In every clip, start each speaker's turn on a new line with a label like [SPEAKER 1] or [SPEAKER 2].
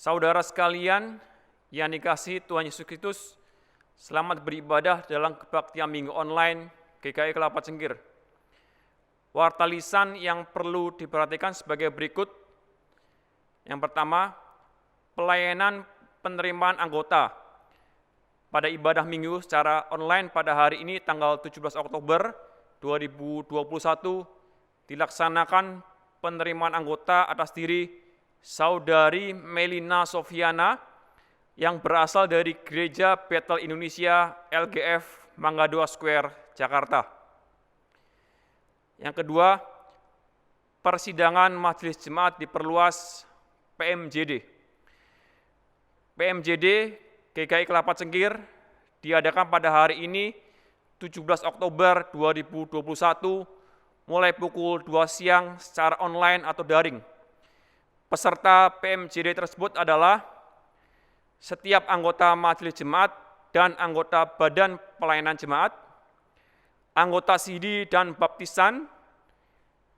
[SPEAKER 1] Saudara sekalian yang dikasihi Tuhan Yesus Kristus, selamat beribadah dalam kebaktian minggu online GKI Kelapa Cengkir. Warta lisan yang perlu diperhatikan sebagai berikut. Yang pertama, pelayanan penerimaan anggota pada ibadah minggu secara online pada hari ini tanggal 17 Oktober 2021 dilaksanakan penerimaan anggota atas diri Saudari Melina Sofiana yang berasal dari Gereja Bethel Indonesia LGF Mangga 2 Square, Jakarta. Yang kedua, persidangan majelis jemaat diperluas PMJD. PMJD GKI Kelapa Cengkir diadakan pada hari ini 17 Oktober 2021 mulai pukul 2 siang secara online atau daring. Peserta PMJD tersebut adalah setiap anggota majelis jemaat dan anggota badan pelayanan jemaat, anggota sidi dan baptisan,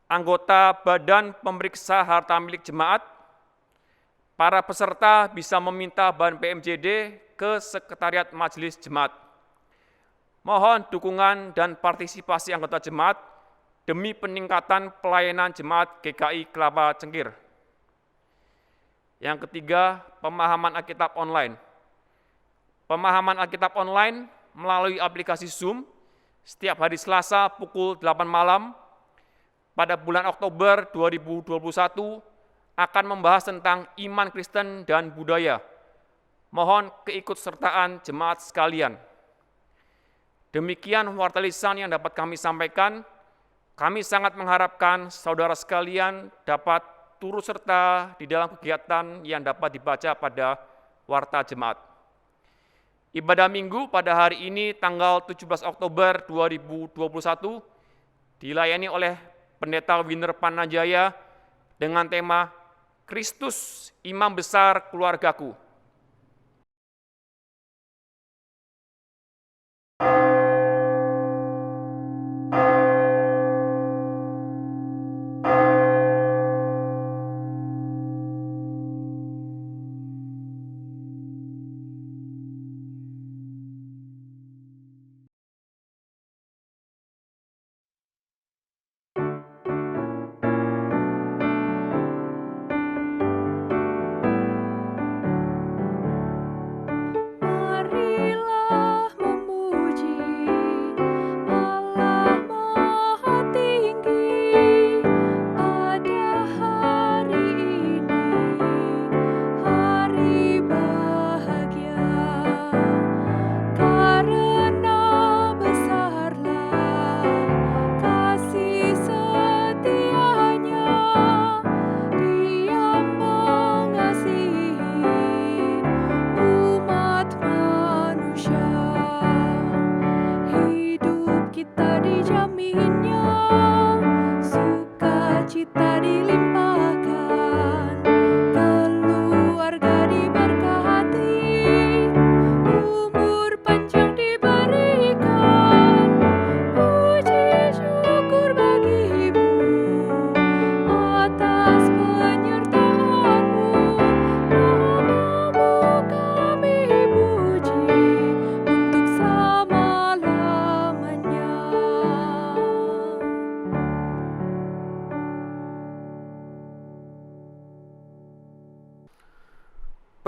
[SPEAKER 1] anggota badan pemeriksa harta milik jemaat. Para peserta bisa meminta bahan PMJD ke Sekretariat Majelis Jemaat. Mohon dukungan dan partisipasi anggota jemaat demi peningkatan pelayanan jemaat GKI Kelapa Cengkir. Yang ketiga, pemahaman Alkitab online. Pemahaman Alkitab online melalui aplikasi Zoom setiap hari Selasa pukul 8 malam pada bulan Oktober 2021 akan membahas tentang iman Kristen dan budaya. Mohon keikutsertaan jemaat sekalian. Demikian warta lisan yang dapat kami sampaikan. Kami sangat mengharapkan saudara sekalian dapat turut serta di dalam kegiatan yang dapat dibaca pada warta jemaat. Ibadah minggu pada hari ini tanggal 17 Oktober 2021 dilayani oleh Pendeta Winner Panajaya dengan tema Kristus Imam Besar Keluargaku.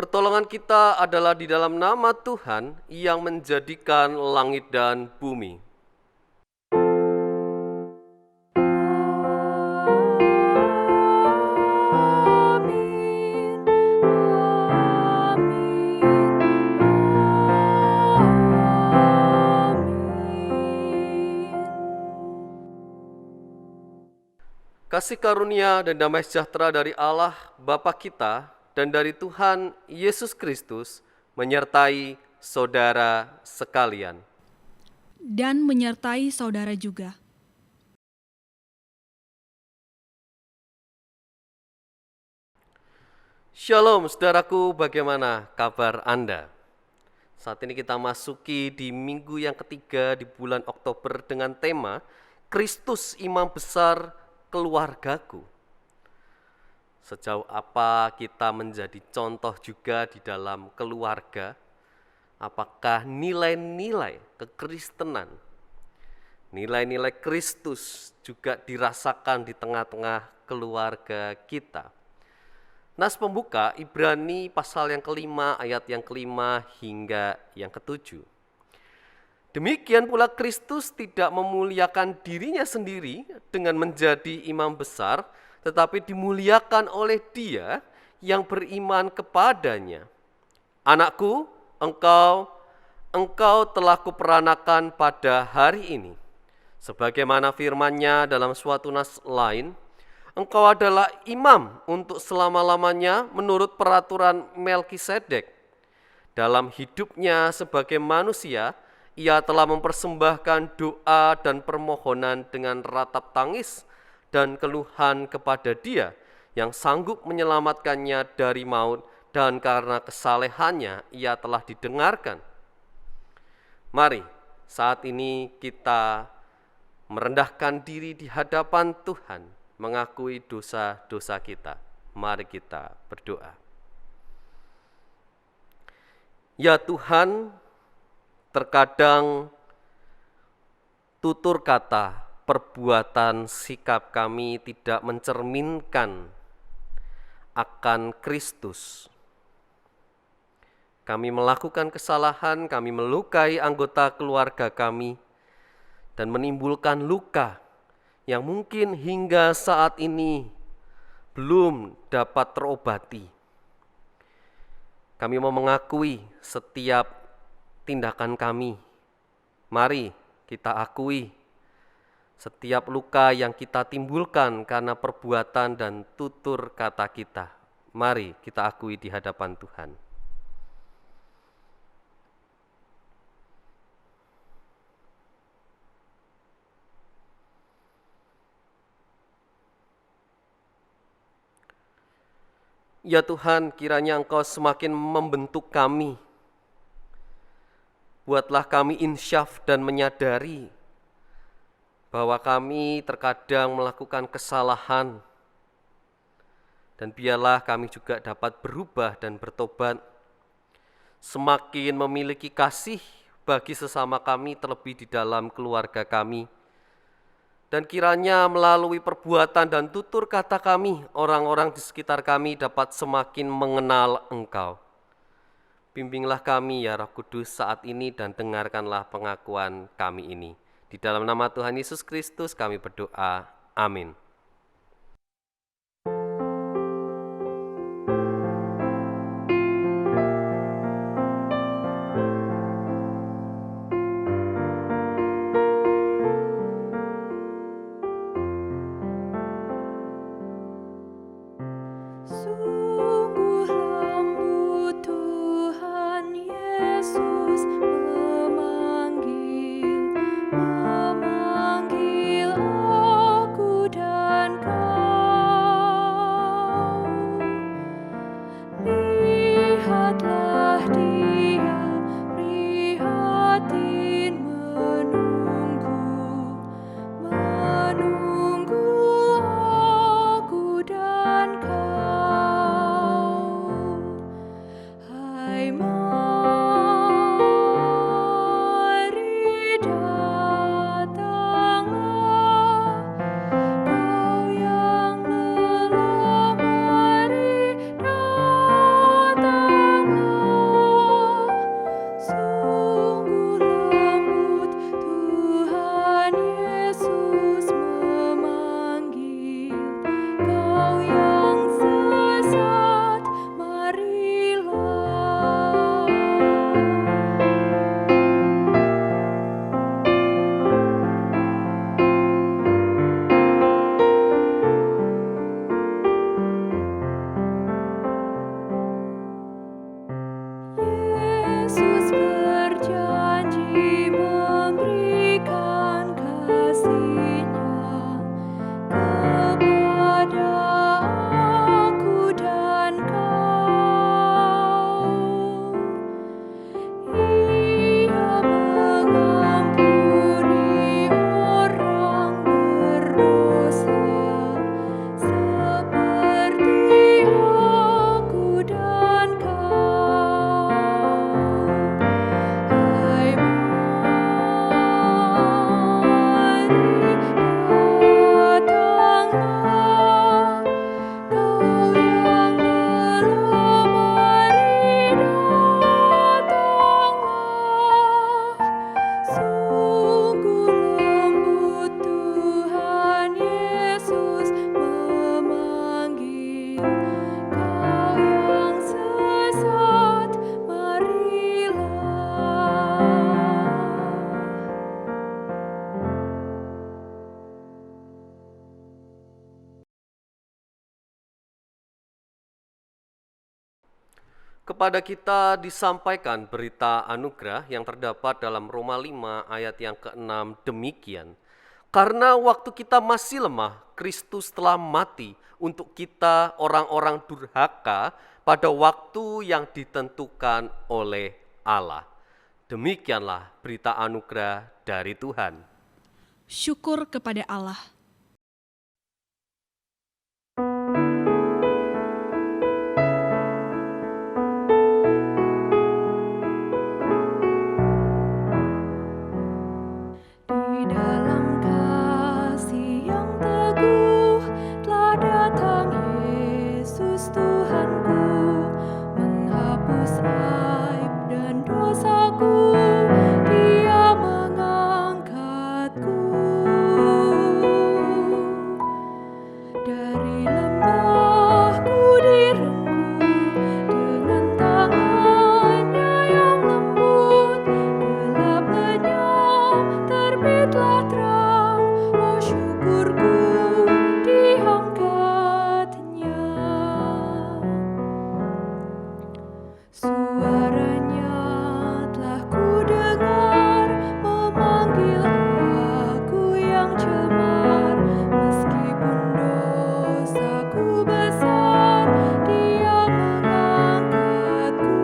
[SPEAKER 2] Pertolongan kita adalah di dalam nama Tuhan yang menjadikan langit dan bumi. Kasih karunia dan damai sejahtera dari Allah Bapa kita dan dari Tuhan Yesus Kristus menyertai saudara sekalian.
[SPEAKER 3] Dan menyertai saudara juga.
[SPEAKER 2] Shalom saudaraku, bagaimana kabar Anda? Saat ini kita masuki di minggu yang ketiga di bulan Oktober dengan tema Kristus Imam Besar Keluargaku. Sejauh apa kita menjadi contoh juga di dalam keluarga? Apakah nilai-nilai kekristenan, nilai-nilai Kristus juga dirasakan di tengah-tengah keluarga kita? Nas pembuka Ibrani pasal yang kelima, ayat yang kelima hingga yang ketujuh. Demikian pula Kristus tidak memuliakan dirinya sendiri dengan menjadi imam besar, tetapi dimuliakan oleh Dia yang beriman kepadanya. Anakku, engkau telah kuperanakan pada hari ini. Sebagaimana firman-Nya dalam suatu nas lain, engkau adalah imam untuk selama-lamanya menurut peraturan Melkisedek. Dalam hidupnya sebagai manusia, ia telah mempersembahkan doa dan permohonan dengan ratap tangis dan keluhan kepada Dia yang sanggup menyelamatkannya dari maut, dan karena kesalehannya ia telah didengarkan. Mari saat ini kita merendahkan diri di hadapan Tuhan, mengakui dosa-dosa kita. Mari kita berdoa. Ya Tuhan, terkadang tutur kata, perbuatan, sikap kami tidak mencerminkan akan Kristus. Kami melakukan kesalahan, kami melukai anggota keluarga kami, dan menimbulkan luka yang mungkin hingga saat ini belum dapat terobati. Kami mau mengakui setiap tindakan kami. Mari kita akui setiap luka yang kita timbulkan karena perbuatan dan tutur kata kita. Mari kita akui di hadapan Tuhan. Ya Tuhan, kiranya Engkau semakin membentuk kami. Buatlah kami insyaf dan menyadari bahwa kami terkadang melakukan kesalahan. Dan biarlah kami juga dapat berubah dan bertobat. Semakin memiliki kasih bagi sesama kami, terlebih di dalam keluarga kami. Dan kiranya melalui perbuatan dan tutur kata kami, orang-orang di sekitar kami dapat semakin mengenal Engkau. Bimbinglah kami ya Roh Kudus saat ini dan dengarkanlah pengakuan kami ini. Di dalam nama Tuhan Yesus Kristus kami berdoa. Amin.
[SPEAKER 4] Sungguh lembut Tuhan Yesus memanggil aku dan kau. Lihatlah Dia prihatin menunggu aku dan kau. Hai mari datanglah, kau yang lelah mari datanglah. Sungguh lembut Tuhan Yesus memanggil, kau yang sesat marilah. Yesus berjanji memberikan kasih-Nya kepada aku dan kau. Ia mengampuni orang berdosa seperti
[SPEAKER 2] Kepada kita disampaikan berita anugerah yang terdapat dalam Roma 5 ayat yang ke-6 demikian. Karena waktu kita masih lemah, Kristus telah mati untuk kita orang-orang durhaka pada waktu yang ditentukan oleh Allah. Demikianlah berita anugerah dari Tuhan.
[SPEAKER 3] Syukur kepada Allah.
[SPEAKER 4] Di dalam kasih yang teguh telah datang Yesus Tuhanku, menghapus aib dan dosaku, Dia mengangkatku dari lembahku direngkuh dengan tangannya yang lembut, gelap lenyap terbitlah terang, oh syukurku diangkatnya. Suaranya telah ku dengar memanggil aku yang cemar, meskipun dosaku besar, Dia mengangkatku.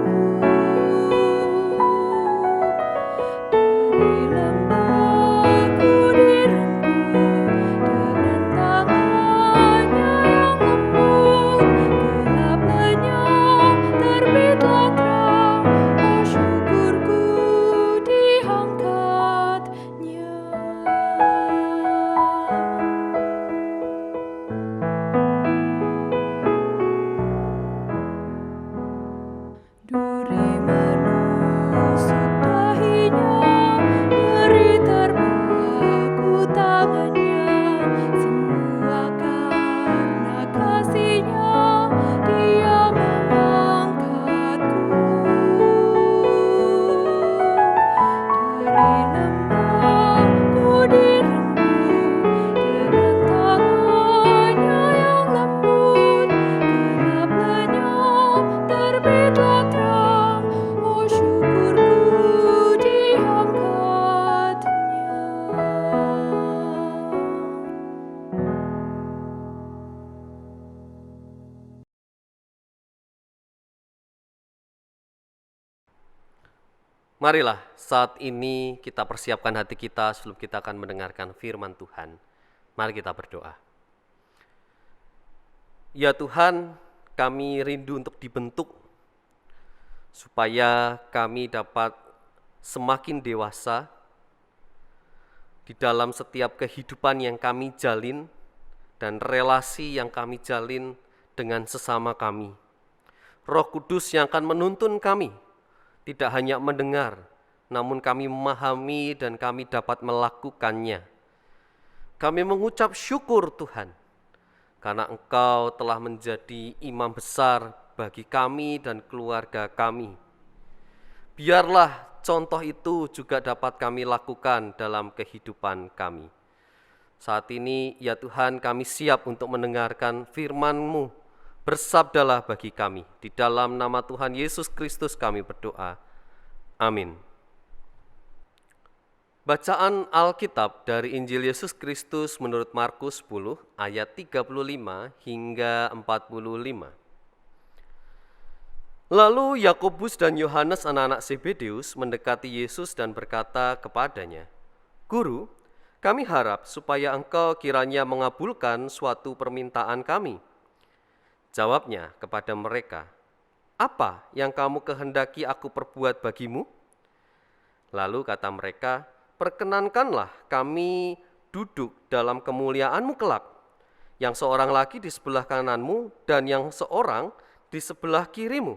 [SPEAKER 4] Dari lembahku direngkuh dengan tangannya yang lembut, gelap lenyap terbitlah terang, oh syukurku diangkatnya. Duri menusuk dahinya, nyeri terpaku tangannya, semua karena kasih-Nya, Dia mengangkatku. Dari lembahku direngkuh dengan tangannya yang lembut, gelap lenyap terbitlah terang, oh syukurku diangkatnya.
[SPEAKER 2] Marilah saat ini kita persiapkan hati kita sebelum kita akan mendengarkan firman Tuhan. Mari kita berdoa. Ya Tuhan, kami rindu untuk dibentuk supaya kami dapat semakin dewasa di dalam setiap kehidupan yang kami jalin dan relasi yang kami jalin dengan sesama kami. Roh Kudus yang akan menuntun kami, tidak hanya mendengar, namun kami memahami dan kami dapat melakukannya. Kami mengucap syukur Tuhan, karena Engkau telah menjadi imam besar bagi kami dan keluarga kami. Biarlah contoh itu juga dapat kami lakukan dalam kehidupan kami. Saat ini ya Tuhan, kami siap untuk mendengarkan firman-Mu. Bersabdalah bagi kami. Di dalam nama Tuhan Yesus Kristus kami berdoa. Amin. Bacaan Alkitab dari Injil Yesus Kristus menurut Markus 10 ayat 35 hingga 45. Lalu Yakobus dan Yohanes anak-anak Zebedeus mendekati Yesus dan berkata kepadanya, "Guru, kami harap supaya Engkau kiranya mengabulkan suatu permintaan kami." Jawabnya kepada mereka, "Apa yang kamu kehendaki aku perbuat bagimu?" Lalu kata mereka, "Perkenankanlah kami duduk dalam kemuliaan-Mu kelak, yang seorang lagi di sebelah kananmu dan yang seorang di sebelah kirimu."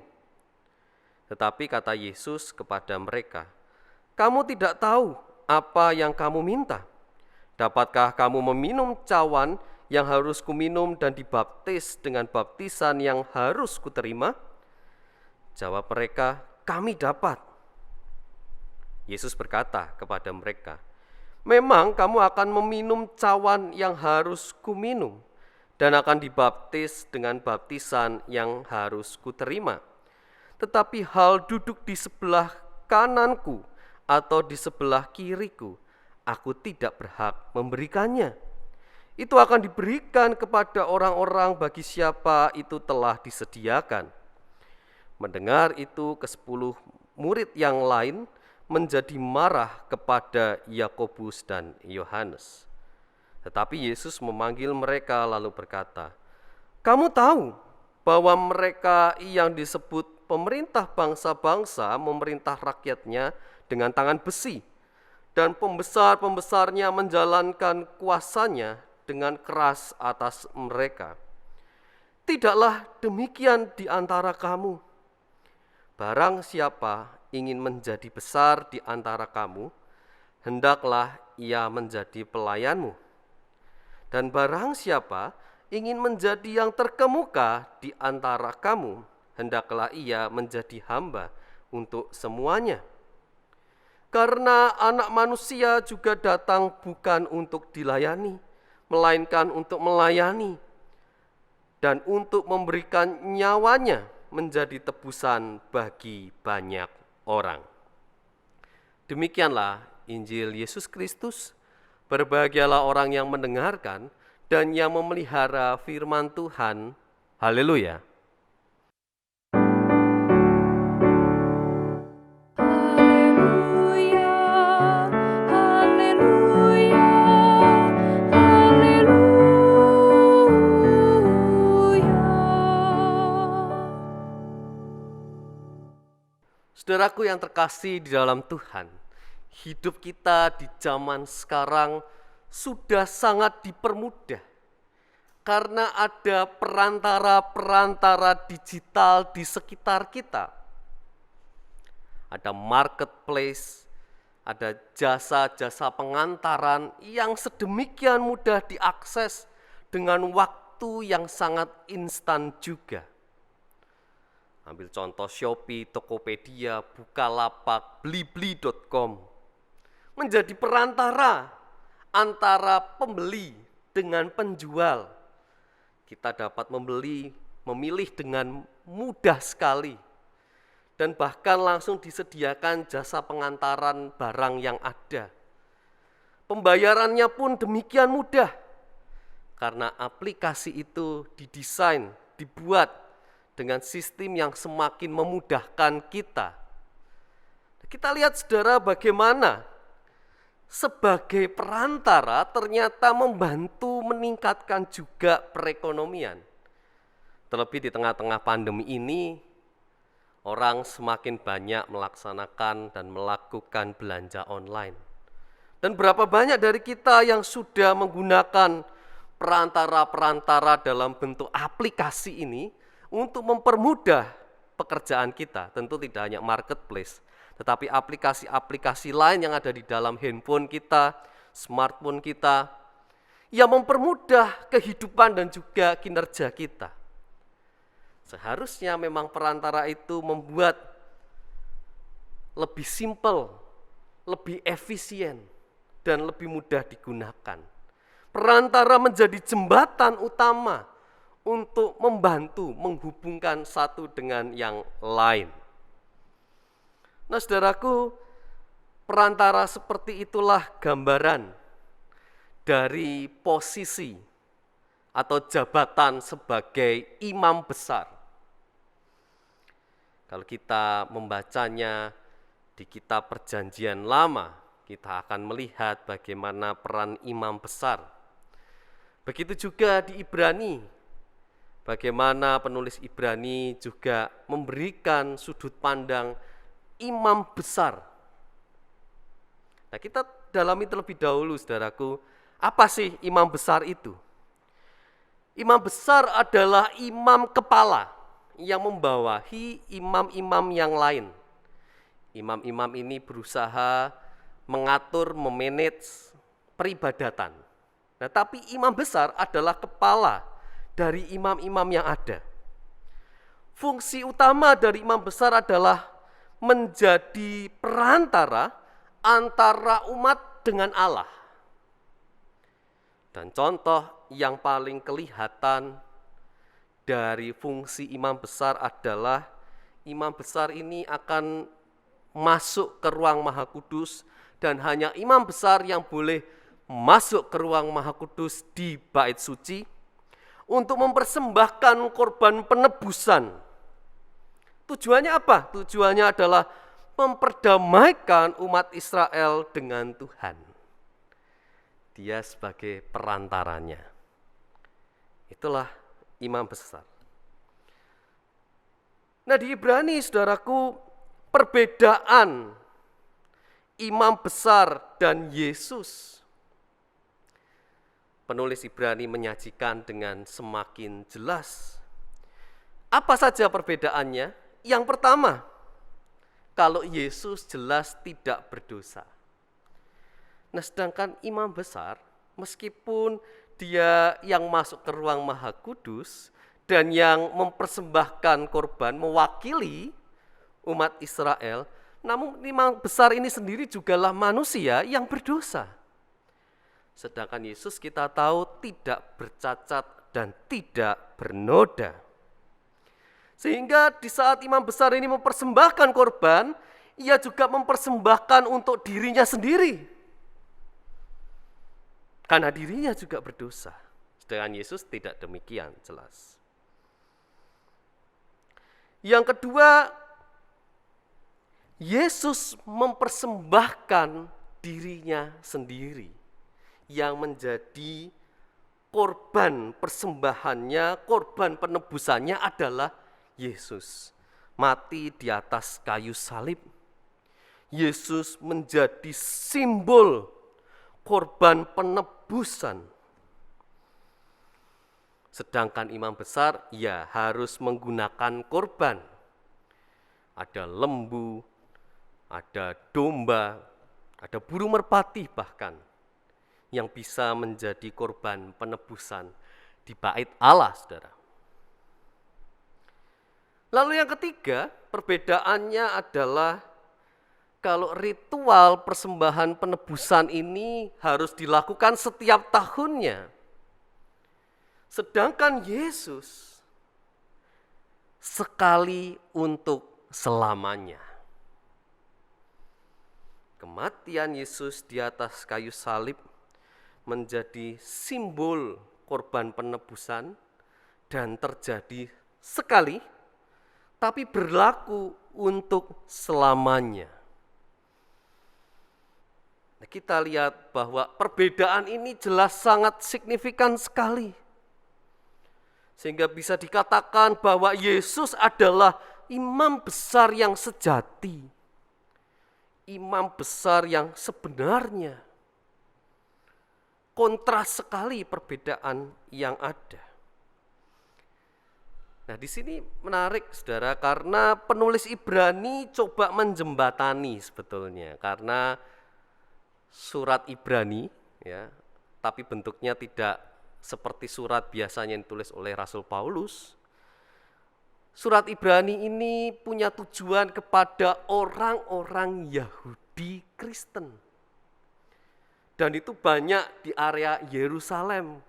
[SPEAKER 2] Tetapi kata Yesus kepada mereka, "Kamu tidak tahu apa yang kamu minta. Dapatkah kamu meminum cawan yang harus kuminum dan dibaptis dengan baptisan yang harus kuterima?" Jawab mereka, "Kami dapat." Yesus berkata kepada mereka, "Memang kamu akan meminum cawan yang harus kuminum dan akan dibaptis dengan baptisan yang harus kuterima. tetapi hal duduk di sebelah kananku atau di sebelah kiriku, aku tidak berhak memberikannya. Itu akan diberikan kepada orang-orang bagi siapa itu telah disediakan." Mendengar itu, ke-10 murid yang lain menjadi marah kepada Yakobus dan Yohanes. Tetapi Yesus memanggil mereka lalu berkata, "Kamu tahu bahwa mereka yang disebut pemerintah bangsa-bangsa memerintah rakyatnya dengan tangan besi, dan pembesar-pembesarnya menjalankan kuasanya dengan keras atas mereka. Tidaklah demikian di antara kamu. Barang siapa ingin menjadi besar di antara kamu, hendaklah ia menjadi pelayanmu. Dan barang siapa ingin menjadi yang terkemuka di antara kamu, hendaklah ia menjadi hamba untuk semuanya. Karena Anak Manusia juga datang bukan untuk dilayani, melainkan untuk melayani, dan untuk memberikan nyawanya menjadi tebusan bagi banyak orang." Demikianlah Injil Yesus Kristus. Berbahagialah orang yang mendengarkan dan yang memelihara firman Tuhan. Haleluya.
[SPEAKER 4] Haleluya, haleluya, haleluya.
[SPEAKER 2] Saudaraku yang terkasih di dalam Tuhan, hidup kita di zaman sekarang sudah sangat dipermudah karena ada perantara-perantara digital di sekitar kita. Ada marketplace, ada jasa-jasa pengantaran yang sedemikian mudah diakses dengan waktu yang sangat instan juga. Ambil contoh Shopee, Tokopedia, Bukalapak, Blibli.com. Menjadi perantara antara pembeli dengan penjual. Kita dapat memilih dengan mudah sekali. Dan bahkan langsung disediakan jasa pengantaran barang yang ada. Pembayarannya pun demikian mudah. Karena aplikasi itu didesain, dibuat dengan sistem yang semakin memudahkan kita. Kita lihat saudara bagaimana sebagai perantara ternyata membantu meningkatkan juga perekonomian. Terlebih di tengah-tengah pandemi ini, orang semakin banyak melaksanakan dan melakukan belanja online. Dan berapa banyak dari kita yang sudah menggunakan perantara-perantara dalam bentuk aplikasi ini untuk mempermudah pekerjaan kita. Tentu tidak hanya marketplace, tetapi aplikasi-aplikasi lain yang ada di dalam handphone kita, smartphone kita, yang mempermudah kehidupan dan juga kinerja kita. Seharusnya memang perantara itu membuat lebih simpel, lebih efisien, dan lebih mudah digunakan. Perantara menjadi jembatan utama untuk membantu menghubungkan satu dengan yang lain. Nah, saudaraku, perantara seperti itulah gambaran dari posisi atau jabatan sebagai imam besar. Kalau kita membacanya di kitab Perjanjian Lama, kita akan melihat bagaimana peran imam besar. Begitu juga di Ibrani, bagaimana penulis Ibrani juga memberikan sudut pandang imam besar. Nah, kita dalami terlebih dahulu, saudaraku, apa sih imam besar itu? Imam besar adalah imam kepala yang membawahi imam-imam yang lain. Imam-imam ini berusaha mengatur, memanage peribadatan. Nah, tapi imam besar adalah kepala dari imam-imam yang ada. Fungsi utama dari imam besar adalah menjadi perantara antara umat dengan Allah. Dan contoh yang paling kelihatan dari fungsi imam besar adalah imam besar ini akan masuk ke ruang Maha Kudus, dan hanya imam besar yang boleh masuk ke ruang Maha Kudus di bait suci untuk mempersembahkan korban penebusan. Tujuannya apa? Tujuannya adalah memperdamaikan umat Israel dengan Tuhan. Dia sebagai perantaranya. Itulah imam besar. Nah, di Ibrani, saudaraku, perbedaan imam besar dan Yesus, penulis Ibrani menyajikan dengan semakin jelas. Apa saja perbedaannya? Yang pertama, kalau Yesus jelas tidak berdosa. Nah, sedangkan imam besar, meskipun dia yang masuk ke ruang Maha Kudus dan yang mempersembahkan korban mewakili umat Israel, namun imam besar ini sendiri jugalah manusia yang berdosa. Sedangkan Yesus kita tahu tidak bercacat dan tidak bernoda. Sehingga di saat imam besar ini mempersembahkan korban, ia juga mempersembahkan untuk dirinya sendiri. Karena dirinya juga berdosa. Sedangkan Yesus tidak demikian jelas. Yang kedua, Yesus mempersembahkan dirinya sendiri yang menjadi korban persembahannya, korban penebusannya adalah Yesus. Mati di atas kayu salib. Yesus menjadi simbol korban penebusan. Sedangkan imam besar ya harus menggunakan korban. Ada lembu, ada domba, ada burung merpati bahkan yang bisa menjadi korban penebusan di bait Allah, saudara. Lalu yang ketiga, perbedaannya adalah kalau ritual persembahan penebusan ini harus dilakukan setiap tahunnya. Sedangkan Yesus sekali untuk selamanya. Kematian Yesus di atas kayu salib menjadi simbol korban penebusan dan terjadi sekali, tapi berlaku untuk selamanya. Nah, kita lihat bahwa perbedaan ini jelas sangat signifikan sekali. Sehingga bisa dikatakan bahwa Yesus adalah imam besar yang sejati. Imam besar yang sebenarnya. Kontras sekali perbedaan yang ada. Nah, di sini menarik, saudara, karena penulis Ibrani coba menjembatani sebetulnya, karena surat Ibrani, ya, tapi bentuknya tidak seperti surat biasanya yang ditulis oleh Rasul Paulus. Surat Ibrani ini punya tujuan kepada orang-orang Yahudi Kristen. Dan itu banyak di area Yerusalem.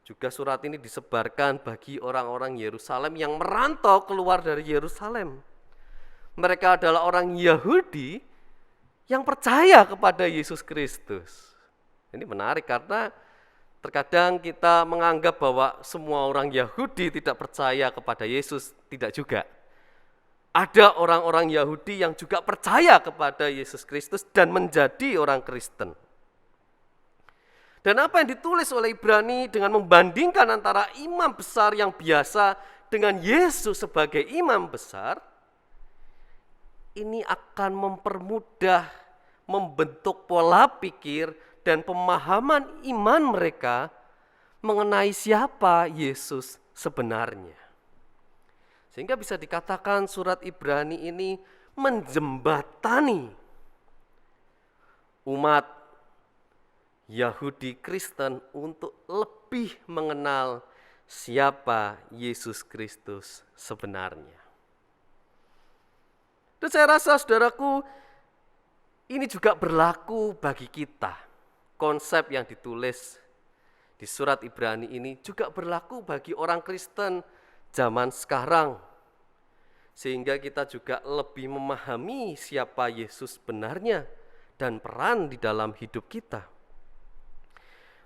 [SPEAKER 2] Juga surat ini disebarkan bagi orang-orang Yerusalem yang merantau keluar dari Yerusalem. Mereka adalah orang Yahudi yang percaya kepada Yesus Kristus. Ini menarik karena terkadang kita menganggap bahwa semua orang Yahudi tidak percaya kepada Yesus, tidak juga. Ada orang-orang Yahudi yang juga percaya kepada Yesus Kristus dan menjadi orang Kristen. Dan apa yang ditulis oleh Ibrani dengan membandingkan antara imam besar yang biasa dengan Yesus sebagai imam besar, ini akan mempermudah membentuk pola pikir dan pemahaman iman mereka mengenai siapa Yesus sebenarnya. Sehingga bisa dikatakan surat Ibrani ini menjembatani umat Yahudi Kristen untuk lebih mengenal siapa Yesus Kristus sebenarnya. Dan saya rasa, saudaraku, ini juga berlaku bagi kita. Konsep yang ditulis di surat Ibrani ini juga berlaku bagi orang Kristen zaman sekarang. sehingga kita juga lebih memahami siapa Yesus benarnya dan peran di dalam hidup kita.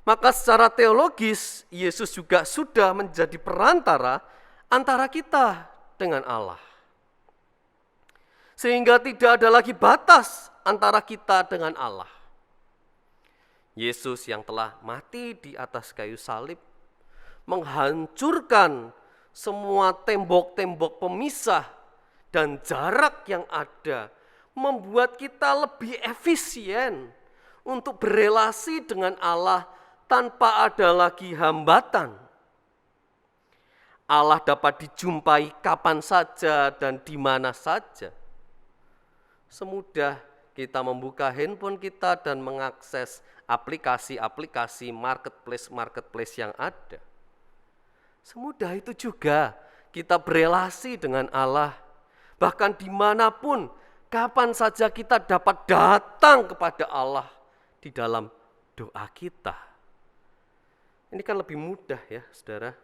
[SPEAKER 2] Maka secara teologis, Yesus juga sudah menjadi perantara antara kita dengan Allah. Sehingga tidak ada lagi batas antara kita dengan Allah. Yesus yang telah mati di atas kayu salib menghancurkan semua tembok-tembok pemisah dan jarak yang ada, membuat kita lebih efisien untuk berelasi dengan Allah tanpa ada lagi hambatan. Allah dapat dijumpai kapan saja dan di mana saja. Semudah kita membuka handphone kita dan mengakses aplikasi-aplikasi marketplace yang ada. Semudah itu juga kita berelasi dengan Allah. Bahkan dimanapun, kapan saja kita dapat datang kepada Allah di dalam doa kita. Ini kan lebih mudah ya saudara.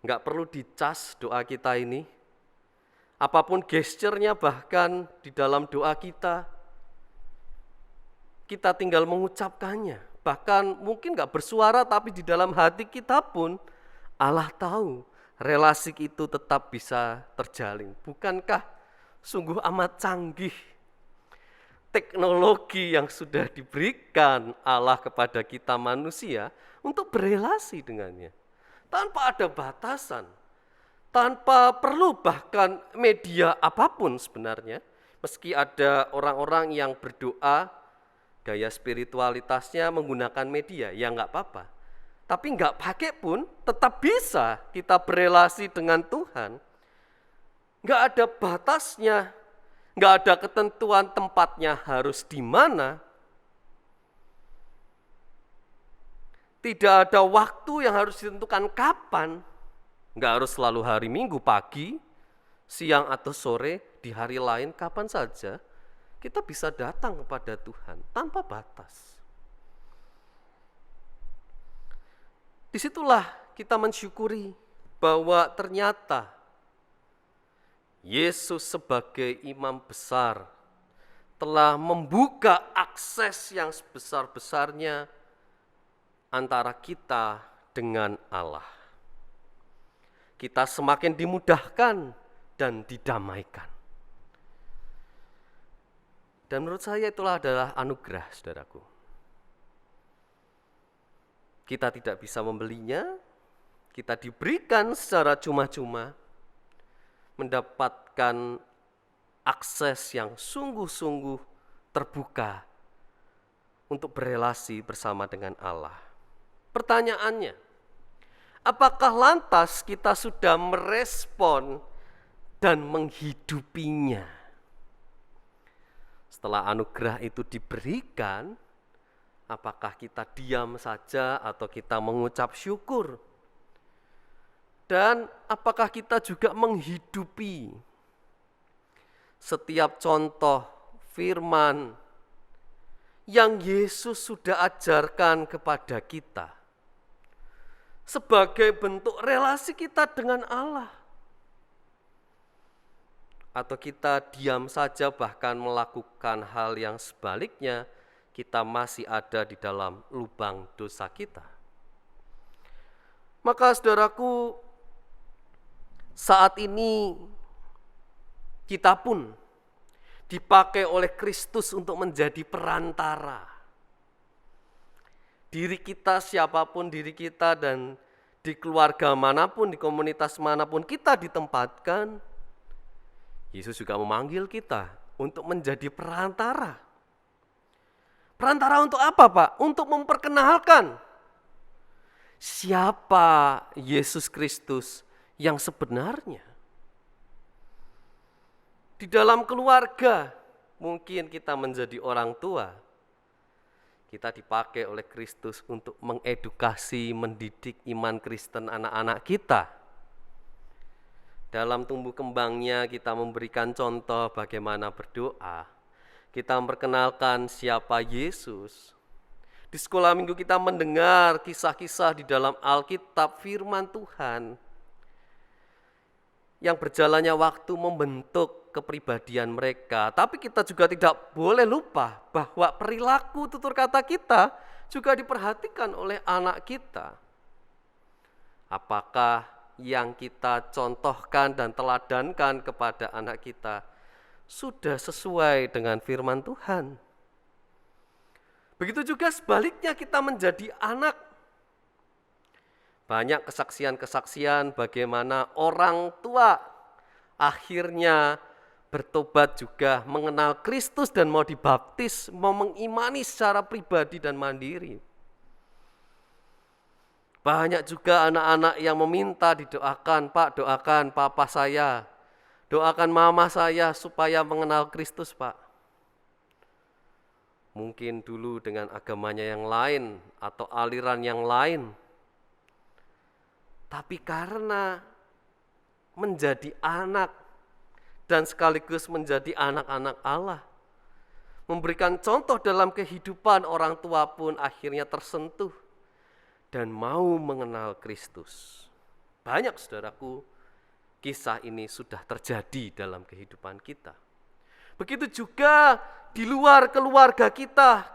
[SPEAKER 2] Enggak perlu dicas doa kita ini. Apapun gesturnya bahkan di dalam doa kita tinggal mengucapkannya. Bahkan mungkin enggak bersuara tapi di dalam hati kita pun Allah tahu relasi itu tetap bisa terjalin. Bukankah sungguh amat canggih teknologi yang sudah diberikan Allah kepada kita manusia untuk berelasi dengannya. Tanpa ada batasan, tanpa perlu bahkan media apapun sebenarnya. Meski ada orang-orang yang berdoa, gaya spiritualitasnya menggunakan media, ya enggak apa-apa. Tapi enggak pakai pun tetap bisa kita berelasi dengan Tuhan. Enggak ada batasnya, enggak ada ketentuan tempatnya harus di mana. Tidak ada waktu yang harus ditentukan kapan. Enggak harus selalu hari Minggu pagi, siang atau sore, di hari lain kapan saja. Kita bisa datang kepada Tuhan tanpa batas. Disitulah kita mensyukuri bahwa ternyata Yesus sebagai imam besar telah membuka akses yang sebesar-besarnya antara kita dengan Allah. Kita semakin dimudahkan dan didamaikan. Dan menurut saya itulah adalah anugerah, saudaraku. Kita tidak bisa membelinya, kita diberikan secara cuma-cuma, mendapatkan akses yang sungguh-sungguh terbuka untuk berelasi bersama dengan Allah. Pertanyaannya, apakah lantas kita sudah merespon dan menghidupinya? Setelah anugerah itu diberikan, apakah kita diam saja atau kita mengucap syukur? Dan apakah kita juga menghidupi setiap contoh firman yang Yesus sudah ajarkan kepada kita sebagai bentuk relasi kita dengan Allah? Atau kita diam saja bahkan melakukan hal yang sebaliknya, kita masih ada di dalam lubang dosa kita? Maka saudaraku, saat ini kita pun dipakai oleh Kristus untuk menjadi perantara. Diri kita, siapapun diri kita, dan di keluarga manapun, di komunitas manapun kita ditempatkan, Yesus juga memanggil kita untuk menjadi perantara. Perantara untuk apa, Pak? Untuk memperkenalkan siapa Yesus Kristus yang sebenarnya. Di dalam keluarga, mungkin kita menjadi orang tua. Kita dipakai oleh Kristus untuk mengedukasi, mendidik iman Kristen anak-anak kita. Dalam tumbuh kembangnya kita memberikan contoh bagaimana berdoa. Kita memperkenalkan siapa Yesus. Di sekolah minggu kita mendengar kisah-kisah di dalam Alkitab, firman Tuhan. yang berjalannya waktu membentuk kepribadian mereka. Tapi kita juga tidak boleh lupa bahwa perilaku tutur kata kita juga diperhatikan oleh anak kita. Apakah yang kita contohkan dan teladankan kepada anak kita sudah sesuai dengan firman Tuhan? Begitu juga sebaliknya kita menjadi anak. Banyak kesaksian-kesaksian bagaimana orang tua akhirnya bertobat juga mengenal Kristus dan mau dibaptis, mau mengimani secara pribadi dan mandiri. Banyak juga anak-anak yang meminta didoakan, Pak doakan papa saya, doakan mama saya supaya mengenal Kristus, Pak. Mungkin dulu dengan agamanya yang lain atau aliran yang lain. Tapi karena menjadi anak dan sekaligus menjadi anak-anak Allah, memberikan contoh dalam kehidupan, orang tua pun akhirnya tersentuh dan mau mengenal Kristus. Banyak saudaraku, kisah ini sudah terjadi dalam kehidupan kita. Begitu juga di luar keluarga kita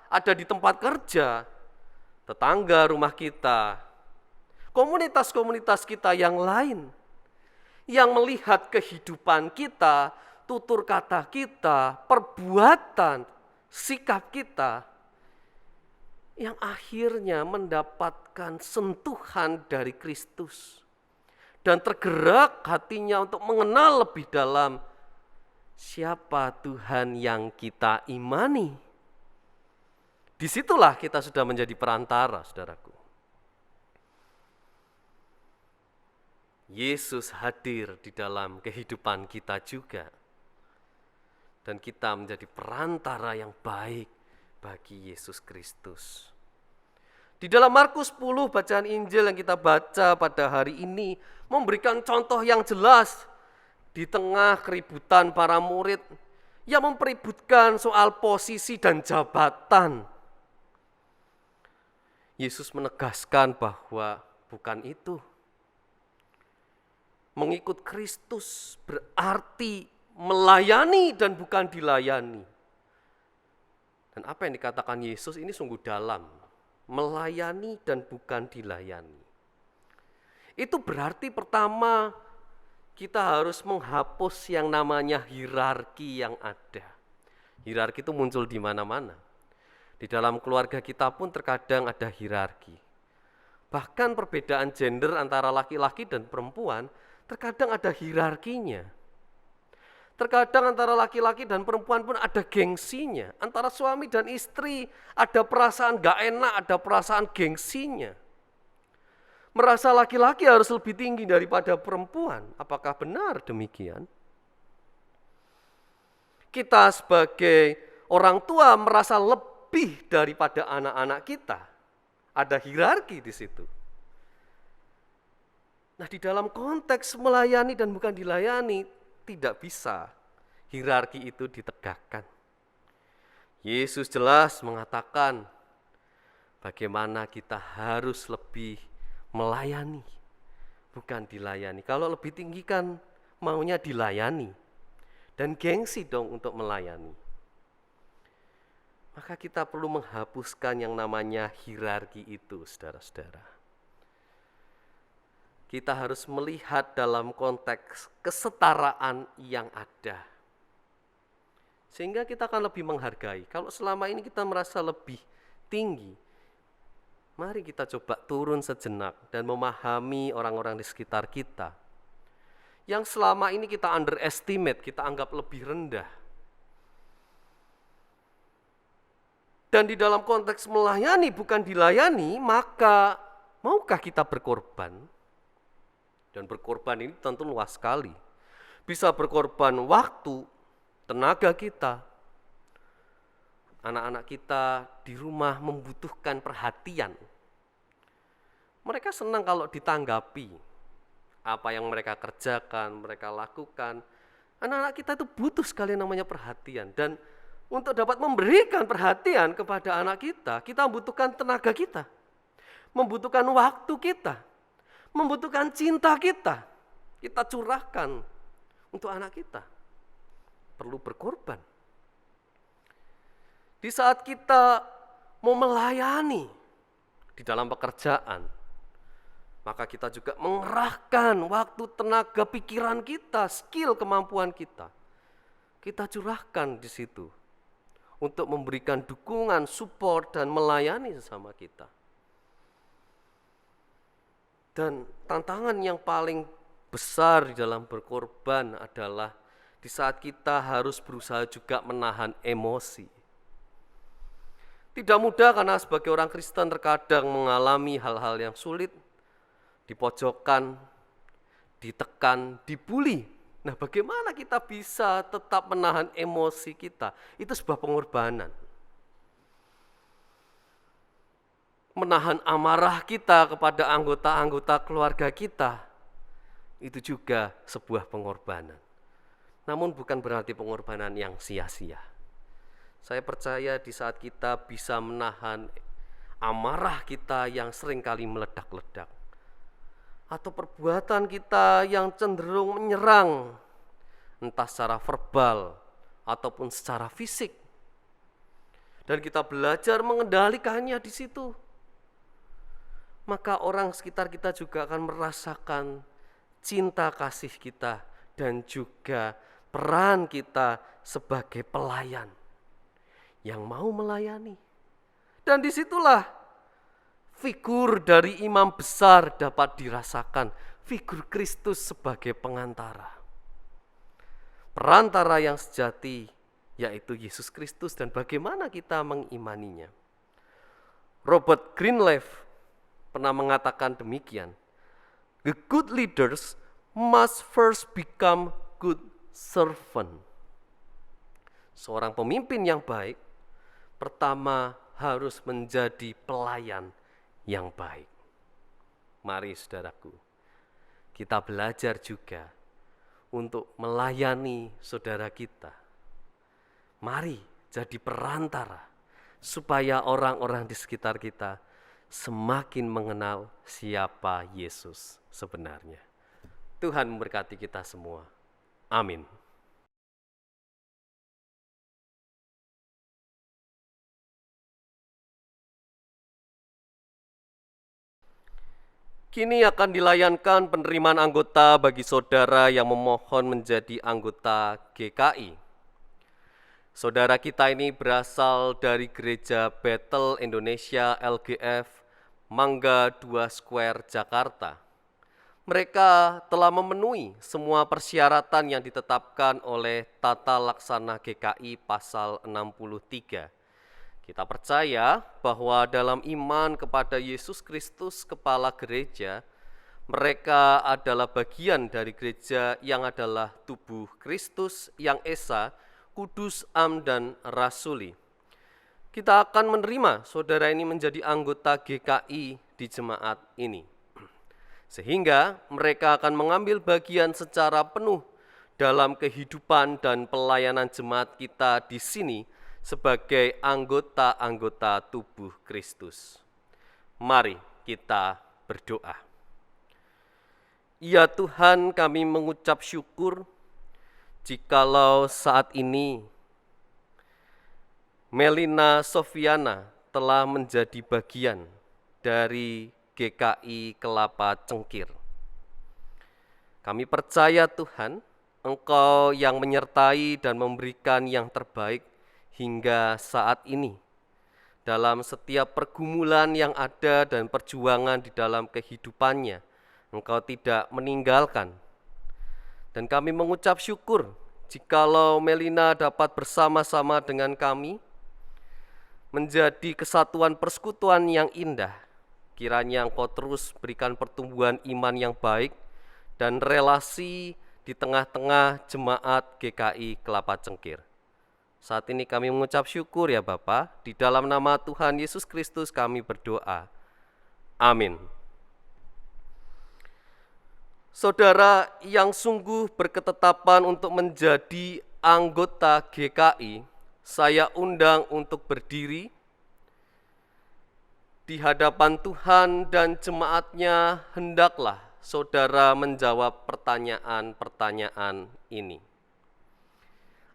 [SPEAKER 2] ada di tempat kerja, tetangga rumah kita, komunitas-komunitas kita yang lain, yang melihat kehidupan kita, tutur kata kita, perbuatan, sikap kita, yang akhirnya mendapatkan sentuhan dari Kristus, dan tergerak hatinya untuk mengenal lebih dalam siapa Tuhan yang kita imani. Disitulah kita sudah menjadi perantara, saudaraku. Yesus hadir di dalam kehidupan kita juga. Dan kita menjadi perantara yang baik bagi Yesus Kristus. Di dalam Markus 10 bacaan Injil yang kita baca pada hari ini memberikan contoh yang jelas di tengah keributan para murid yang mempeributkan soal posisi dan jabatan. Yesus menegaskan bahwa bukan itu. Mengikut Kristus berarti melayani dan bukan dilayani. Dan apa yang dikatakan Yesus ini sungguh dalam. Melayani dan bukan dilayani. Itu berarti pertama, kita harus menghapus yang namanya hierarki yang ada. Hierarki itu muncul di mana-mana. Di dalam keluarga kita pun terkadang ada hierarki. Bahkan perbedaan gender antara laki-laki dan perempuan terkadang ada hierarkinya. Terkadang antara laki-laki dan perempuan pun ada gengsinya. Antara suami dan istri ada perasaan gak enak, ada perasaan gengsinya. Merasa laki-laki harus lebih tinggi daripada perempuan. Apakah benar demikian? Kita sebagai orang tua merasa lebih daripada anak-anak kita. Ada hierarki di situ. Nah, di dalam konteks melayani dan bukan dilayani, tidak bisa hierarki itu ditegakkan. Yesus jelas mengatakan bagaimana kita harus lebih melayani, bukan dilayani. Kalau lebih tinggi kan maunya dilayani. Dan gengsi dong untuk melayani. Maka kita perlu menghapuskan yang namanya hierarki itu, saudara-saudara. Kita harus melihat dalam konteks kesetaraan yang ada. Sehingga kita akan lebih menghargai. Kalau selama ini kita merasa lebih tinggi, mari kita coba turun sejenak dan memahami orang-orang di sekitar kita. Yang selama ini kita underestimate, kita anggap lebih rendah. Dan di dalam konteks melayani bukan dilayani, maka maukah kita berkorban? Dan berkorban ini tentu luas sekali. Bisa berkorban waktu, tenaga kita. Anak-anak kita di rumah membutuhkan perhatian. Mereka senang kalau ditanggapi. Apa yang mereka kerjakan, mereka lakukan. Anak-anak kita itu butuh sekali namanya perhatian. Dan untuk dapat memberikan perhatian kepada anak kita membutuhkan tenaga kita. Membutuhkan waktu kita. Membutuhkan cinta kita. kita curahkan untuk anak kita. Perlu berkorban. Di saat kita mau melayani di dalam pekerjaan, maka kita juga mengerahkan waktu, tenaga, pikiran kita, skill, kemampuan kita. Kita curahkan di situ untuk memberikan dukungan, support, dan melayani sesama kita. Dan tantangan yang paling besar di dalam berkorban adalah di saat kita harus berusaha juga menahan emosi. Tidak mudah karena sebagai orang Kristen terkadang mengalami hal-hal yang sulit, dipojokkan, ditekan, dibully. Nah, bagaimana kita bisa tetap menahan emosi kita? Itu sebuah pengorbanan. Menahan amarah kita kepada anggota-anggota keluarga kita, itu juga sebuah pengorbanan. Namun bukan berarti pengorbanan yang sia-sia. Saya percaya di saat kita bisa menahan amarah kita yang seringkali meledak-ledak, atau perbuatan kita yang cenderung menyerang, entah secara verbal ataupun secara fisik, dan kita belajar mengendalikannya di situ, maka orang sekitar kita juga akan merasakan cinta kasih kita dan juga peran kita sebagai pelayan yang mau melayani. Dan disitulah figur dari imam besar dapat dirasakan, figur Kristus sebagai pengantara. Perantara yang sejati yaitu Yesus Kristus, dan bagaimana kita mengimaninya. Robert Greenleaf pernah mengatakan demikian, "The good leaders must first become good servant." Seorang pemimpin yang baik pertama harus menjadi pelayan yang baik. Mari saudaraku, kita belajar juga untuk melayani saudara kita. Mari jadi perantara supaya orang-orang di sekitar kita semakin mengenal siapa Yesus sebenarnya. Tuhan memberkati kita semua. Amin. Kini akan dilayankan penerimaan anggota bagi saudara yang memohon menjadi anggota GKI. Saudara kita ini berasal dari Gereja Bethel Indonesia LGF, Mangga 2 Square, Jakarta. Mereka telah memenuhi semua persyaratan yang ditetapkan oleh Tata Laksana GKI pasal 63. Kita percaya bahwa dalam iman kepada Yesus Kristus, Kepala Gereja, mereka adalah bagian dari gereja yang adalah tubuh Kristus yang esa, kudus, am, dan rasuli. Kita akan menerima saudara ini menjadi anggota GKI di jemaat ini, sehingga mereka akan mengambil bagian secara penuh dalam kehidupan dan pelayanan jemaat kita di sini sebagai anggota-anggota tubuh Kristus. Mari kita berdoa. Ya Tuhan, kami mengucap syukur jikalau saat ini Melina Sofiana telah menjadi bagian dari GKI Kelapa Cengkir. Kami percaya Tuhan, Engkau yang menyertai dan memberikan yang terbaik hingga saat ini, dalam setiap pergumulan yang ada dan perjuangan di dalam kehidupannya, Engkau tidak meninggalkan. Dan kami mengucap syukur jikalau Melina dapat bersama-sama dengan kami menjadi kesatuan persekutuan yang indah. Kiranya Engkau terus berikan pertumbuhan iman yang baik dan relasi di tengah-tengah jemaat GKI Kelapa Cengkir. Saat ini kami mengucap syukur ya Bapa, di dalam nama Tuhan Yesus Kristus kami berdoa. Amin. Saudara yang sungguh berketetapan untuk menjadi anggota GKI, saya undang untuk berdiri di hadapan Tuhan, dan jemaatnya hendaklah saudara menjawab pertanyaan-pertanyaan ini?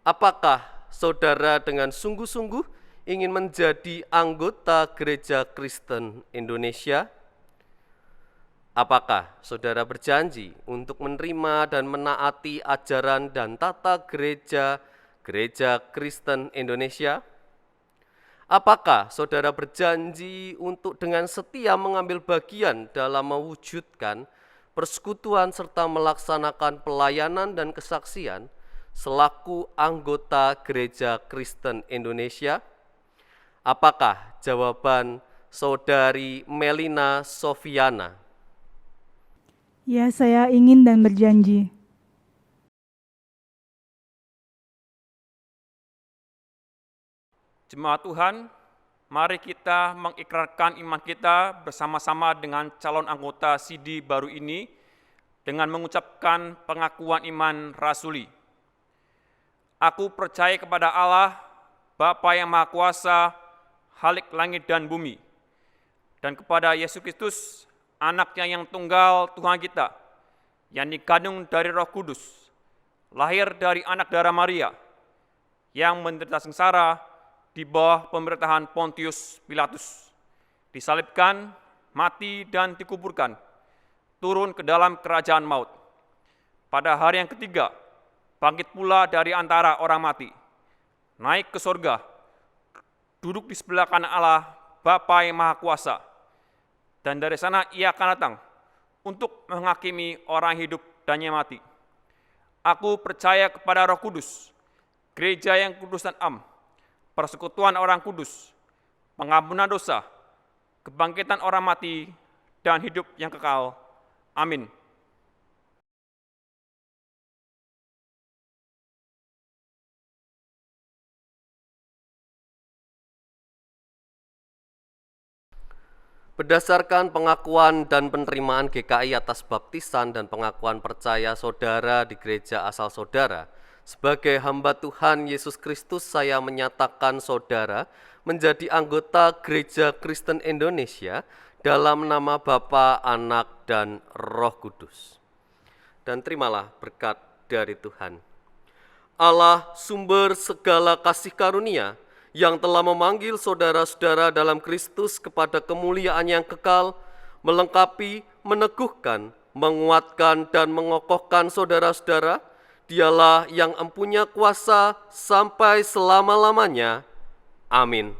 [SPEAKER 2] Apakah saudara dengan sungguh-sungguh ingin menjadi anggota Gereja Kristen Indonesia? Apakah saudara berjanji untuk menerima dan menaati ajaran dan tata gereja Gereja Kristen Indonesia? Apakah saudara berjanji untuk dengan setia mengambil bagian dalam mewujudkan persekutuan serta melaksanakan pelayanan dan kesaksian selaku anggota Gereja Kristen Indonesia? Apakah jawaban saudari Melina Sofiana?
[SPEAKER 5] Ya, saya ingin dan berjanji.
[SPEAKER 1] Jemaat Tuhan, mari kita mengikrarkan iman kita bersama-sama dengan calon anggota CD baru ini dengan mengucapkan pengakuan iman rasuli. Aku percaya kepada Allah, Bapa yang Maha Kuasa, Khalik langit dan bumi, dan kepada Yesus Kristus, Anaknya yang tunggal Tuhan kita, yang dikandung dari Roh Kudus, lahir dari anak darah Maria, yang menderita sengsara di bawah pemerintahan Pontius Pilatus, disalibkan, mati dan dikuburkan, turun ke dalam kerajaan maut. Pada hari yang ketiga, bangkit pula dari antara orang mati, naik ke surga, duduk di sebelah kanan Allah, Bapa yang Maha Kuasa, dan dari sana ia akan datang untuk menghakimi orang hidup dan yang mati. Aku percaya kepada Roh Kudus, gereja yang kudus dan am, persekutuan orang kudus, pengampunan dosa, kebangkitan orang mati, dan hidup yang kekal. Amin.
[SPEAKER 2] Berdasarkan pengakuan dan penerimaan GKI atas baptisan dan pengakuan percaya saudara di gereja asal saudara, sebagai hamba Tuhan Yesus Kristus saya menyatakan saudara menjadi anggota Gereja Kristen Indonesia dalam nama Bapa, Anak, dan Roh Kudus. Dan terimalah berkat dari Tuhan. Allah sumber segala kasih karunia, yang telah memanggil saudara-saudara dalam Kristus kepada kemuliaan yang kekal, melengkapi, meneguhkan, menguatkan, dan mengokohkan saudara-saudara, Dialah yang empunya kuasa sampai selama-lamanya. Amin.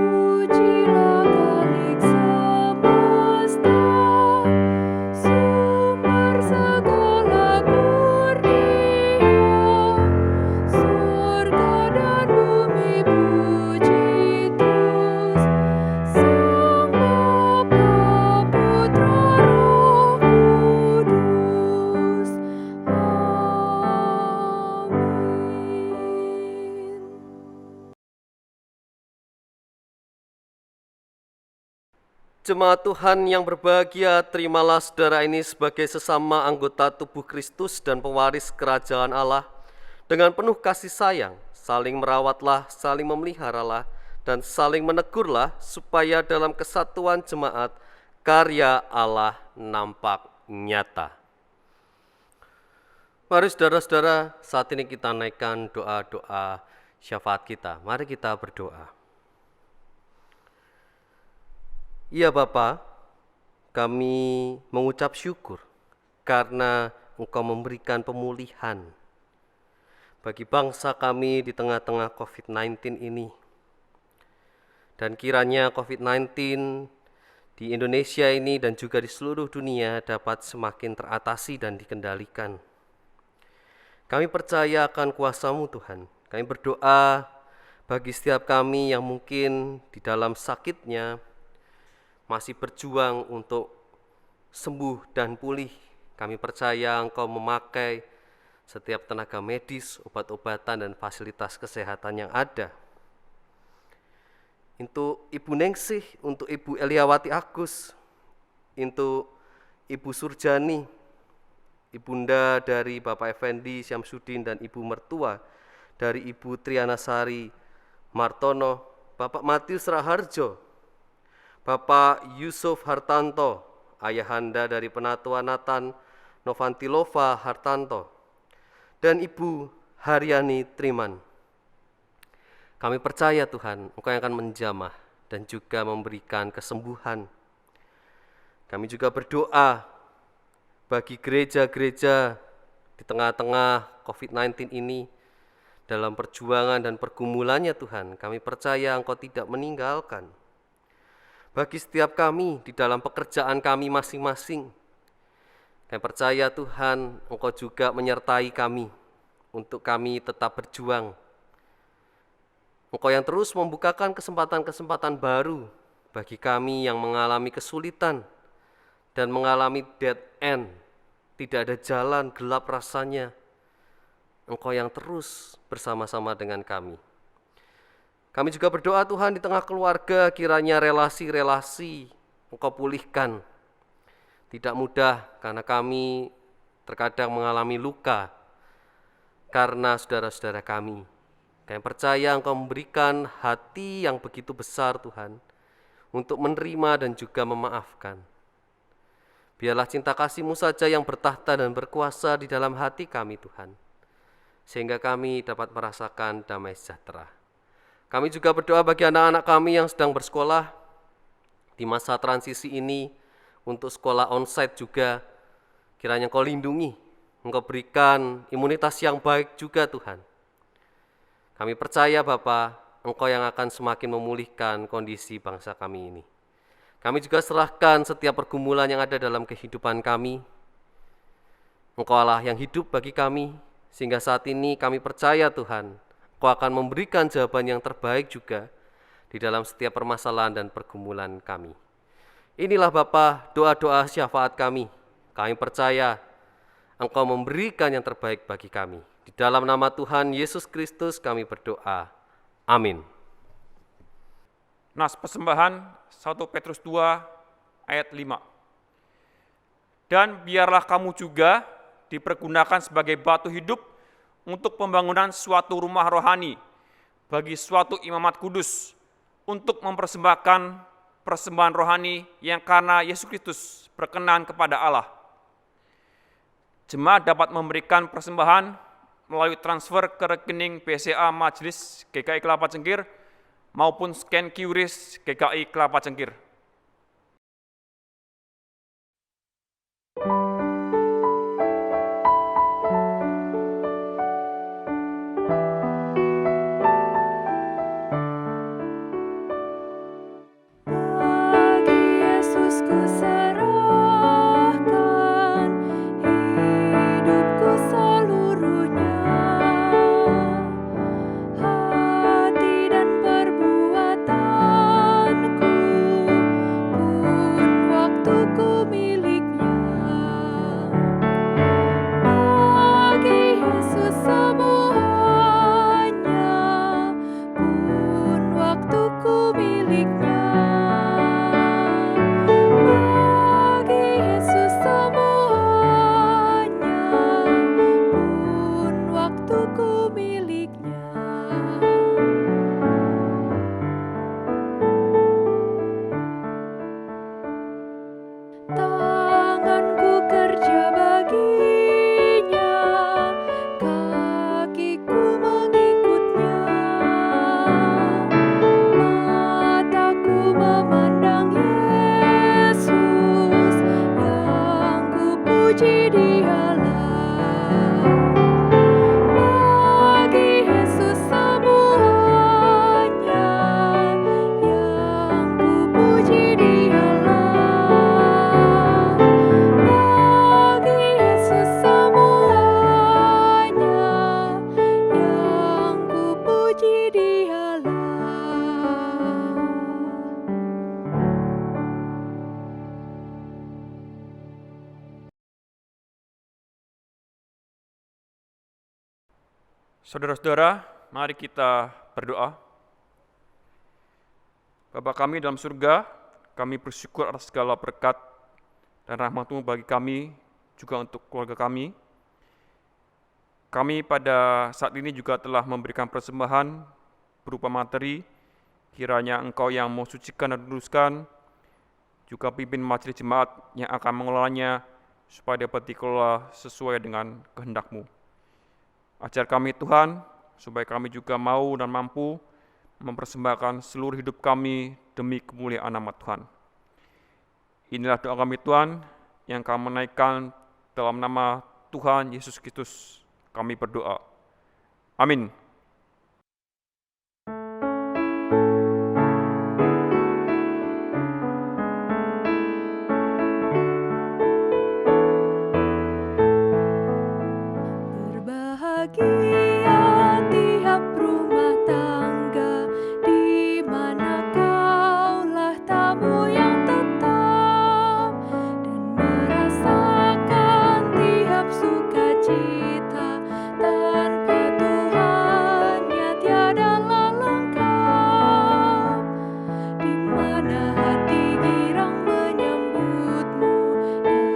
[SPEAKER 4] Pujilah Khalik semesta, sumber segala kurnia, surga dan bumi puji terus, Sang Bapa, Putra, Roh Kudus. Amin.
[SPEAKER 2] Jemaat Tuhan yang berbahagia, terimalah saudara ini sebagai sesama anggota tubuh Kristus dan pewaris kerajaan Allah. Dengan penuh kasih sayang, saling merawatlah, saling memeliharalah, dan saling menegurlah, supaya dalam kesatuan jemaat, karya Allah nampak nyata. Mari saudara-saudara, saat ini kita naikkan doa-doa syafaat kita. Mari kita berdoa. Ya Bapa, kami mengucap syukur karena Engkau memberikan pemulihan bagi bangsa kami di tengah-tengah COVID-19 ini. Dan kiranya COVID-19 di Indonesia ini dan juga di seluruh dunia dapat semakin teratasi dan dikendalikan. Kami percaya akan kuasa-Mu Tuhan. Kami berdoa bagi setiap kami yang mungkin di dalam sakitnya masih berjuang untuk sembuh dan pulih. Kami percaya Engkau memakai setiap tenaga medis, obat-obatan, dan fasilitas kesehatan yang ada. Untuk Ibu Ningsih, untuk Ibu Eliawati Agus, untuk Ibu Surjani, ibunda dari Bapak Effendi Syamsuddin dan Ibu mertua dari Ibu Trianasari Martono, Bapak Matius Raharjo, Bapak Yusuf Hartanto, ayahanda dari Penatua Nathan Novantilova Hartanto, dan Ibu Haryani Triman. Kami percaya Tuhan, Engkau yang akan menjamah dan juga memberikan kesembuhan. Kami juga berdoa bagi gereja-gereja di tengah-tengah COVID-19 ini, dalam perjuangan dan pergumulannya Tuhan, kami percaya Engkau tidak meninggalkan. Bagi setiap kami di dalam pekerjaan kami masing-masing, kami percaya Tuhan, Engkau juga menyertai kami untuk kami tetap berjuang. Engkau yang terus membukakan kesempatan-kesempatan baru bagi kami yang mengalami kesulitan dan mengalami dead end, tidak ada jalan, gelap rasanya. Engkau yang terus bersama-sama dengan kami. Kami juga berdoa Tuhan di tengah keluarga, kiranya relasi-relasi Engkau pulihkan. Tidak mudah karena kami terkadang mengalami luka karena saudara-saudara kami. Kami percaya Engkau memberikan hati yang begitu besar Tuhan untuk menerima dan juga memaafkan. Biarlah cinta kasih-Mu saja yang bertahta dan berkuasa di dalam hati kami Tuhan, sehingga kami dapat merasakan damai sejahtera. Kami juga berdoa bagi anak-anak kami yang sedang bersekolah di masa transisi ini untuk sekolah onsite juga. Kiranya Engkau lindungi, Engkau berikan imunitas yang baik juga Tuhan. Kami percaya Bapa, Engkau yang akan semakin memulihkan kondisi bangsa kami ini. Kami juga serahkan setiap pergumulan yang ada dalam kehidupan kami. Engkau Allah yang hidup bagi kami, sehingga saat ini kami percaya Tuhan, Engkau akan memberikan jawaban yang terbaik juga di dalam setiap permasalahan dan pergumulan kami. Inilah Bapa doa-doa syafaat kami. Kami percaya Engkau memberikan yang terbaik bagi kami. Di dalam nama Tuhan Yesus Kristus kami berdoa. Amin.
[SPEAKER 1] Nas persembahan 1 Petrus 2 ayat 5. Dan biarlah kamu juga dipergunakan sebagai batu hidup untuk pembangunan suatu rumah rohani bagi suatu imamat kudus, untuk mempersembahkan persembahan rohani yang karena Yesus Kristus berkenan kepada Allah. Jemaat dapat memberikan persembahan melalui transfer ke rekening BCA Majelis GKI Kelapa Cengkir maupun scan QRIS GKI Kelapa Cengkir.
[SPEAKER 4] Bagi Yesus ku serahkan hidupku seluruhnya, hati dan perbuatanku pun waktuku miliknya. Bagi Yesus semuanya pun waktuku miliknya. Bagi Yesus semuanya pun waktuku miliknya. Tanganku kerja baginya, kakiku mengikutnya, mataku memandang Yesus yang ku puji Dialah. Bagi Yesus semuanya yang ku puji Dialah. Bagi Yesus semuanya yang ku puji Dialah.
[SPEAKER 1] Saudara-saudara, mari kita berdoa. Bapa kami dalam surga, kami bersyukur atas segala berkat dan rahmat-Mu bagi kami, juga untuk keluarga kami. Kami pada saat ini juga telah memberikan persembahan berupa materi Kiranya Engkau yang mensucikan dan luruskan, juga pimpin majelis jemaat yang akan mengelolanya, supaya dapat dikelola sesuai dengan kehendak-Mu. Ajar kami Tuhan, supaya kami juga mau dan mampu mempersembahkan seluruh hidup kami demi kemuliaan nama Tuhan. Inilah doa kami Tuhan, yang kami menaikkan dalam nama Tuhan Yesus Kristus. Kami berdoa. Amin.
[SPEAKER 4] Berbahagia tiap rumah tangga di mana kaulah tamu yang tetap dan merasakan tiap sukacita. Tanpa Tuhannya tiadalah lengkap, di mana hati girang menyambutmu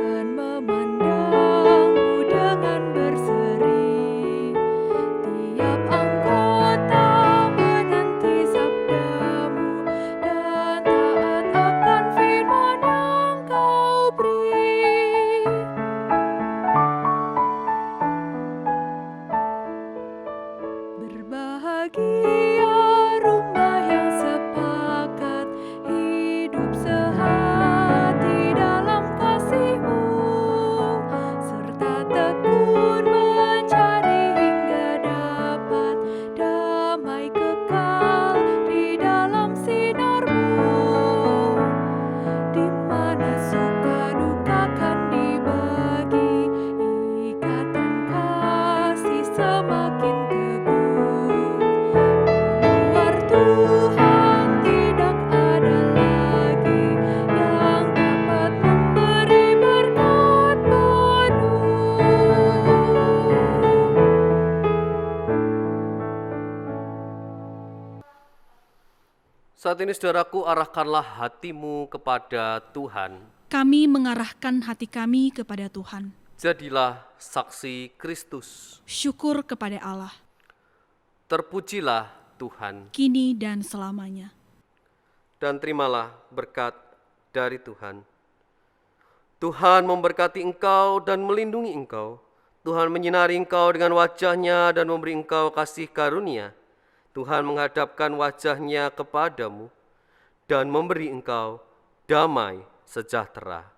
[SPEAKER 4] dan memandangmu dengan berseri. Tiap anggota menanti sabdamu dan taat akan firman yang kau beri. Berbahagia rumah yang sepakat hidup sehati dalam kasih-Mu, serta tekun mencari hingga dapat damai kekal di dalam sinar-Mu, di mana suka duka kan dibagi, ikatan kasih semakin teguh. Luar Tuhan tidak ada lagi yang dapat memberi berkat penuh.
[SPEAKER 2] Saat ini saudaraku, arahkanlah hatimu kepada Tuhan.
[SPEAKER 3] Kami mengarahkan hati kami kepada Tuhan.
[SPEAKER 2] Jadilah saksi Kristus.
[SPEAKER 3] Syukur kepada Allah,
[SPEAKER 2] Terpujilah Tuhan,
[SPEAKER 3] kini dan selamanya.
[SPEAKER 2] dan terimalah berkat dari Tuhan. Tuhan memberkati engkau dan melindungi engkau. Tuhan menyinari engkau dengan wajah-Nya dan memberi engkau kasih karunia. Tuhan menghadapkan wajah-Nya kepadamu dan memberi engkau damai sejahtera.